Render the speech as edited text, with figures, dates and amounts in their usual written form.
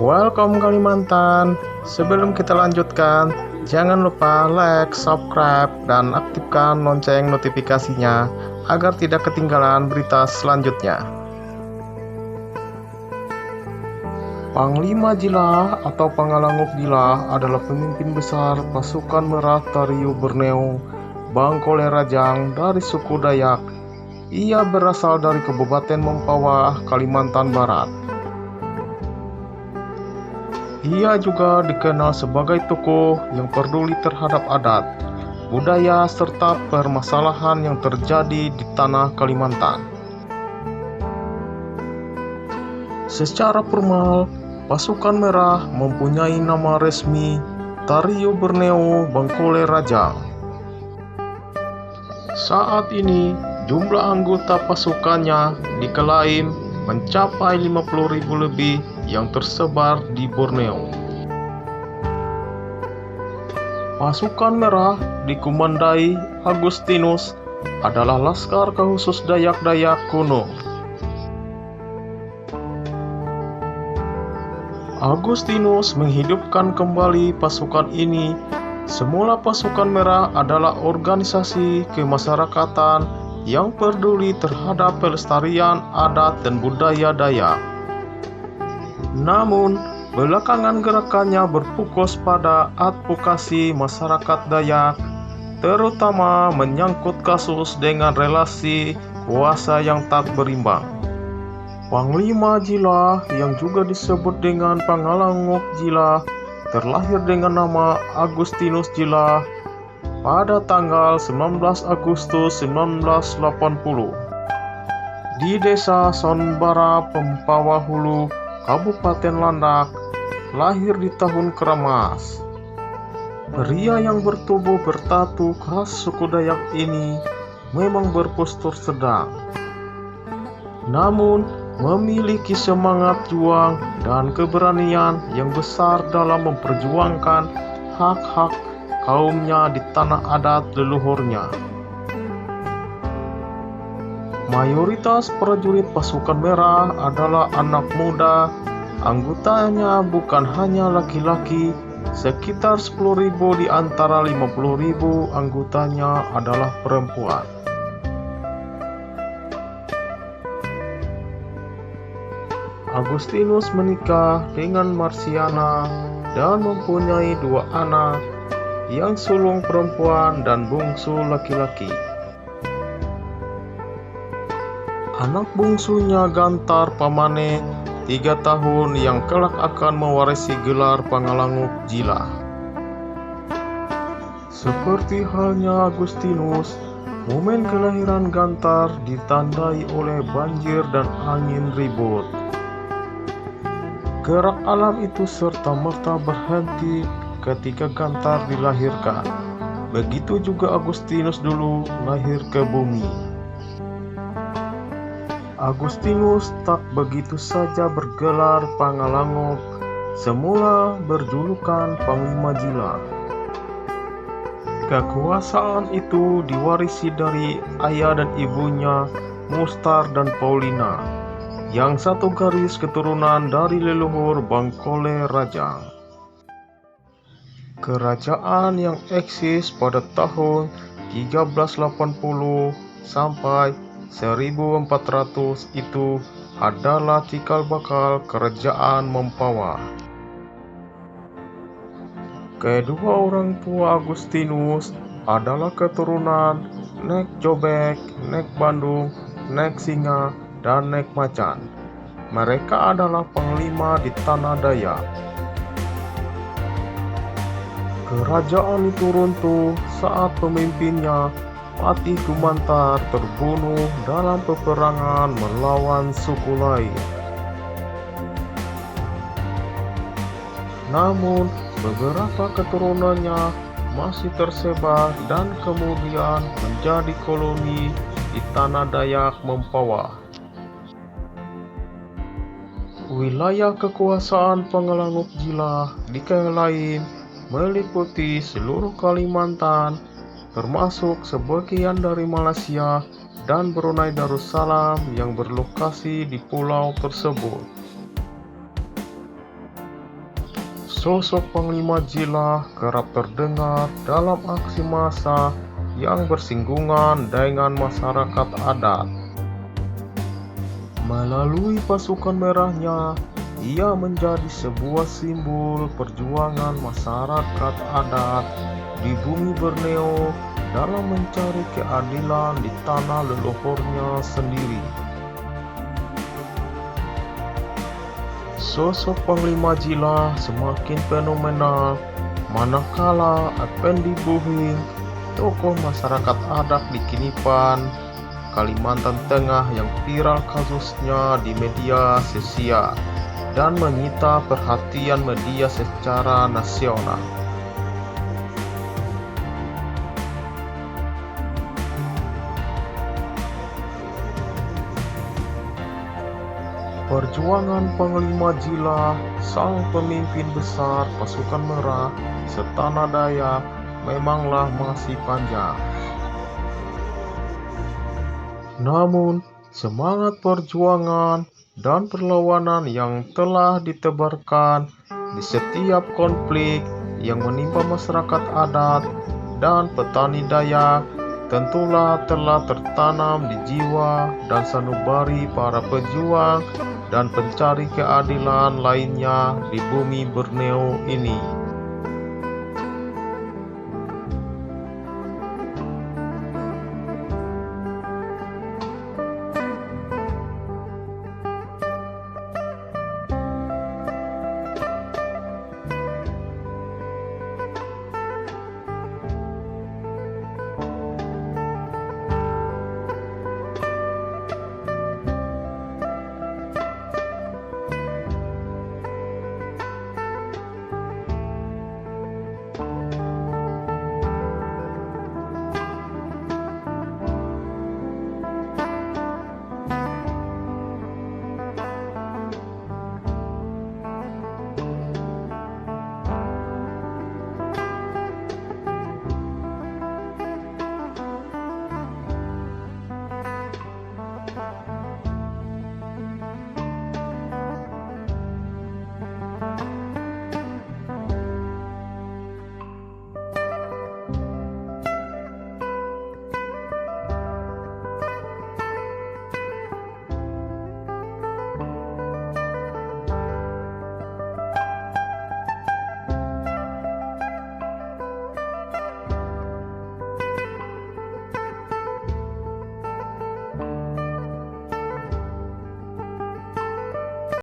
Welcome Kalimantan. Sebelum kita lanjutkan, jangan lupa like, subscribe, dan aktifkan lonceng notifikasinya agar tidak ketinggalan berita selanjutnya. Panglima Jila atau Pangalanguk Jila adalah pemimpin besar pasukan Merah Tariu Borneo, Bangkole Rajang dari suku Dayak. Ia berasal dari Kabupaten Mempawah, Kalimantan Barat. Ia juga dikenal sebagai tokoh yang peduli terhadap adat, budaya, serta permasalahan yang terjadi di tanah Kalimantan. Secara formal, pasukan Merah mempunyai nama resmi Tariu Borneo Bangkole Rajang. Saat ini, jumlah anggota pasukannya diklaim mencapai 50.000 lebih yang tersebar di Borneo. Pasukan Merah dikomandai Agustinus adalah laskar khusus Dayak-Dayak kuno. Agustinus menghidupkan kembali pasukan ini. Semula pasukan Merah adalah organisasi kemasyarakatan yang peduli terhadap pelestarian adat dan budaya Dayak. Namun, belakangan gerakannya berfokus pada advokasi masyarakat Dayak, terutama menyangkut kasus dengan relasi kuasa yang tak berimbang. Panglima Jila yang juga disebut dengan Pangalanguk Jila terlahir dengan nama Agustinus Jila pada tanggal 19 Agustus 1980 di Desa Sonbara, Mempawah Hulu, Kabupaten Landak. Lahir di tahun Keramas. Pria yang bertubuh bertatu khas suku Dayak ini memang berpostur sedang, namun memiliki semangat juang dan keberanian yang besar dalam memperjuangkan hak-hak kaumnya di tanah adat leluhurnya. Mayoritas prajurit pasukan Merah adalah anak muda. Anggotanya bukan hanya laki-laki, sekitar 10.000 di antara 50.000 anggotanya adalah perempuan. Agustinus menikah dengan Marsiana dan mempunyai 2 anak, yang sulung perempuan dan bungsu laki-laki. Anak bungsunya Gantar Pamane, 3 tahun, yang kelak akan mewarisi gelar Pangalanguk Jila. Seperti halnya Agustinus, momen kelahiran Gantar ditandai oleh banjir dan angin ribut. Gerak alam itu serta-merta berhenti ketika Gantar dilahirkan. Begitu juga Agustinus dulu lahir ke bumi. Agustinus tak begitu saja bergelar Pangalanguk, semula berjulukan Panglima Jila. Kekuasaan itu diwarisi dari ayah dan ibunya, Mustar dan Paulina, yang satu garis keturunan dari leluhur Bangkole Rajang. Kerajaan yang eksis pada tahun 1380 sampai 1400 itu adalah cikal bakal kerajaan Mempawah. Kedua orang tua Agustinus adalah keturunan Nek Jobek, Nek Bandung, Nek Singa, dan Nek Macan. Mereka adalah panglima di tanah Dayak. Kerajaan itu runtuh saat pemimpinnya Patih Gumantar terbunuh dalam peperangan melawan suku lain. Namun, beberapa keturunannya masih tersebar dan kemudian menjadi koloni di tanah Dayak Mempawah. Wilayah kekuasaan Pangalanguk Jila diklaim meliputi seluruh Kalimantan, termasuk sebagian dari Malaysia dan Brunei Darussalam yang berlokasi di pulau tersebut. Sosok Panglima Jila kerap terdengar dalam aksi massa yang bersinggungan dengan masyarakat adat. Melalui pasukan merahnya, ia menjadi sebuah simbol perjuangan masyarakat adat di bumi Borneo dalam mencari keadilan di tanah leluhurnya sendiri. Sosok Panglima Jila semakin fenomenal manakala Effendi Buhing, tokoh masyarakat adat di Kinipan, Kalimantan Tengah yang viral kasusnya di media sosial dan menyita perhatian media secara nasional. Perjuangan Panglima Jila, sang pemimpin besar pasukan merah setanah Dayak, memanglah masih panjang. Namun, semangat perjuangan dan perlawanan yang telah ditebarkan di setiap konflik yang menimpa masyarakat adat dan petani Dayak tentulah telah tertanam di jiwa dan sanubari para pejuang dan pencari keadilan lainnya di bumi Borneo ini.